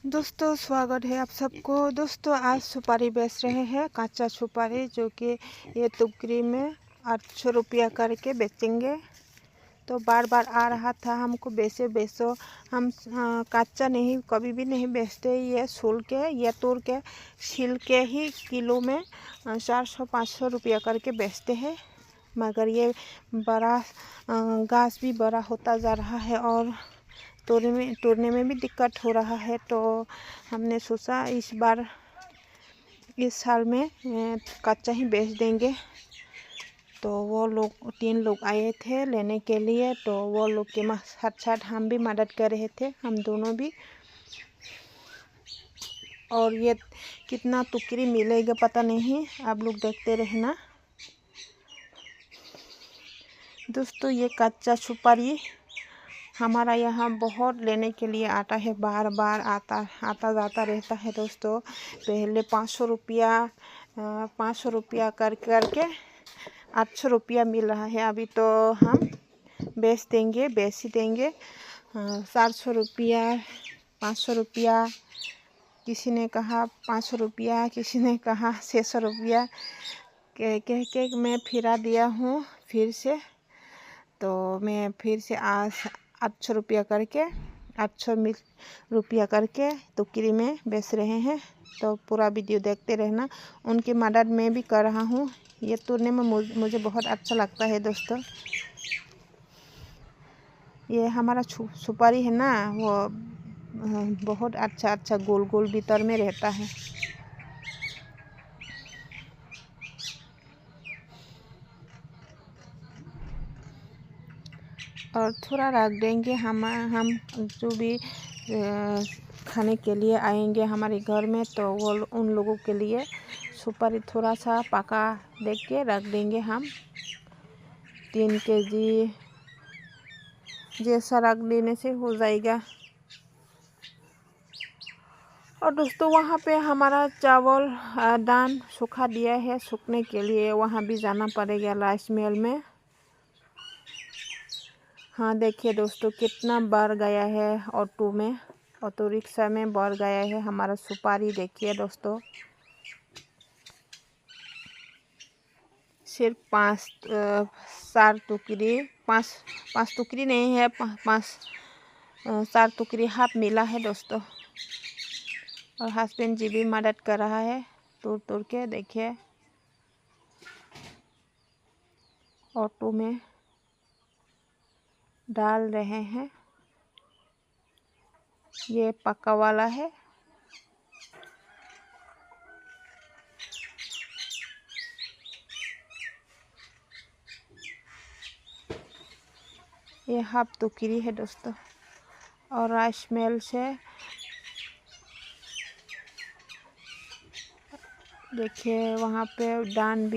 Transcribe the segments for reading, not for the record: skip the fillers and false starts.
दोस्तों स्वागत है आप सबको। दोस्तों आज सुपारी बेच रहे हैं, कच्चा सुपारी, जो कि ये टुकड़ी में 800 रुपया करके बेचेंगे। तो बार बार आ रहा था हमको बेचो। हम कच्चा नहीं कभी भी नहीं बेचते। ये सूल के, ये तोड़ के, छील के ही किलो में 400-500 रुपया करके बेचते हैं। मगर ये बड़ा घास भी बड़ा होता जा रहा है और तोड़ने में भी दिक्कत हो रहा है। तो हमने सोचा इस साल में कच्चा ही बेच देंगे। तो वो लोग 3 लोग आए थे लेने के लिए, तो वो लोग के साथ साथ हम भी मदद कर रहे थे, हम दोनों भी। और ये कितना टुकड़ी मिलेगा पता नहीं, आप लोग देखते रहना। दोस्तों ये कच्चा सुपारी हमारा यहाँ बहुत लेने के लिए आता है, बार बार आता जाता रहता है। दोस्तों पहले 500 रुपया करके 800 रुपया मिल रहा है। अभी तो हम बेच ही देंगे 400 रुपया, 500 रुपया, किसी ने कहा 500 रुपया, किसी ने कहा 600 रुपया कह के मैं फिरा दिया हूँ फिर से। तो मैं फिर से आज 800 रुपया करके 800 रुपया करके टुकड़ी में बेच रहे हैं। तो पूरा वीडियो देखते रहना। उनकी मदद मैं भी कर रहा हूँ। ये तोड़ने में मुझे बहुत अच्छा लगता है। दोस्तों ये हमारा सुपारी है ना, वो बहुत अच्छा गोल गोल भीतर में रहता है। और थोड़ा रख देंगे। हम जो भी खाने के लिए आएंगे हमारे घर में, तो वो उन लोगों के लिए सुपारी थोड़ा सा पका दे के रख देंगे। हम 3 केजी जैसा रख देने से हो जाएगा। और दोस्तों वहाँ पे हमारा चावल दान सूखा दिया है, सूखने के लिए वहाँ भी जाना पड़ेगा राइस मिल में। हाँ देखिए दोस्तों कितना बढ़ गया है, ऑटो रिक्शा में बढ़ गया है हमारा सुपारी। देखिए दोस्तों सिर्फ 4 टुकड़ी नहीं है, 4 टुकड़ी हाफ मिला है दोस्तों। और हस्बैंड जी भी मदद कर रहा है तोड़ के। देखिए ऑटो में डाल रहे हैं। ये पक्का वाला है। ये हाफ टुकड़ी है दोस्तों। और राइस मिल से देखिए वहाँ पे दान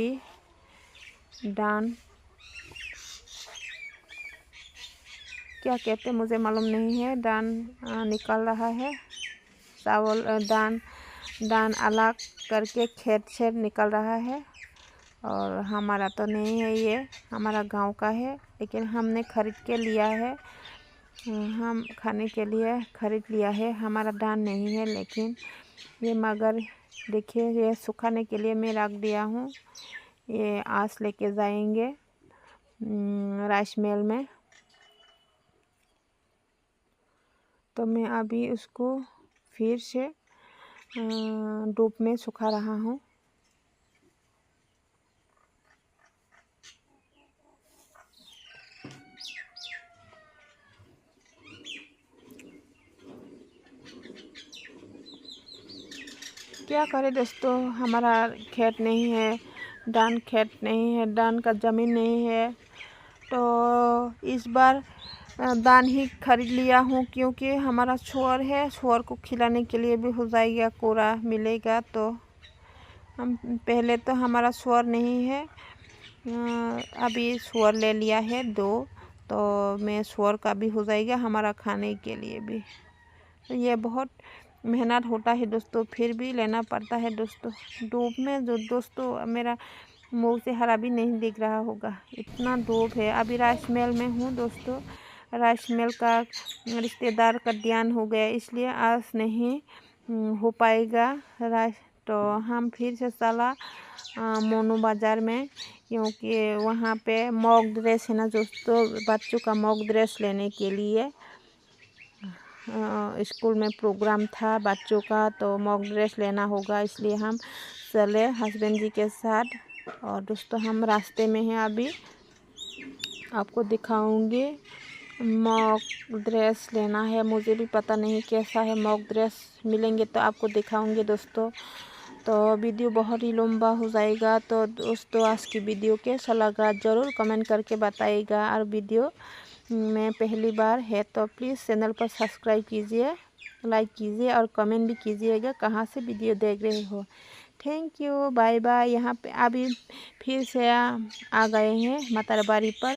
क्या कहते हैं मुझे मालूम नहीं है, दान निकल रहा है। चावल दान अलग करके खेत से निकल रहा है। और हमारा तो नहीं है, ये हमारा गांव का है, लेकिन हमने खरीद के लिया है। हम खाने के लिए खरीद लिया है, हमारा दान नहीं है। लेकिन ये मगर देखिए ये सुखाने के लिए मैं रख दिया हूँ। ये आज लेके जाएंगे राइस मिल में। तो मैं अभी उसको फिर से धूप में सुखा रहा हूँ। क्या करें दोस्तों, हमारा खेत नहीं है, खेत नहीं है, दान का ज़मीन नहीं है। तो इस बार दान ही खरीद लिया हूँ, क्योंकि हमारा सुअर है, सुअर को खिलाने के लिए भी हो जाएगा, कोरा मिलेगा। तो हम पहले तो हमारा सुअर नहीं है, अभी सुअर ले लिया है 2, तो मैं सुअर का भी हो जाएगा हमारा खाने के लिए भी। तो ये बहुत मेहनत होता है दोस्तों, फिर भी लेना पड़ता है दोस्तों। धूप में जो दोस्तों मेरा मुँह से हरा भी नहीं दिख रहा होगा, इतना धूप है। अभी राइस मिल में हूँ दोस्तों, राइस मिल का रिश्तेदार का ध्यान हो गया, इसलिए आज नहीं हो पाएगा राइस। तो हम फिर से चला मोनू बाज़ार में, क्योंकि वहाँ पे मॉक ड्रेस है ना दोस्तों, बच्चों का मॉक ड्रेस लेने के लिए स्कूल में प्रोग्राम था बच्चों का, तो मॉक ड्रेस लेना होगा, इसलिए हम चले हस्बैंड जी के साथ। और दोस्तों हम रास्ते में हैं, अभी आपको दिखाऊंगी। मॉक ड्रेस लेना है, मुझे भी पता नहीं कैसा है मॉक ड्रेस, मिलेंगे तो आपको दिखाऊंगी दोस्तों। तो वीडियो बहुत ही लंबा हो जाएगा, तो दोस्तों आज की वीडियो कैसा लगा ज़रूर कमेंट करके बताइएगा। और वीडियो में पहली बार है तो प्लीज़ चैनल पर सब्सक्राइब कीजिए, लाइक कीजिए और कमेंट भी कीजिएगा कहाँ से वीडियो देख रहे हो। Thank you, bye bye. यहाँ पे अभी फिर से आ गए हैं मतरबारी पर।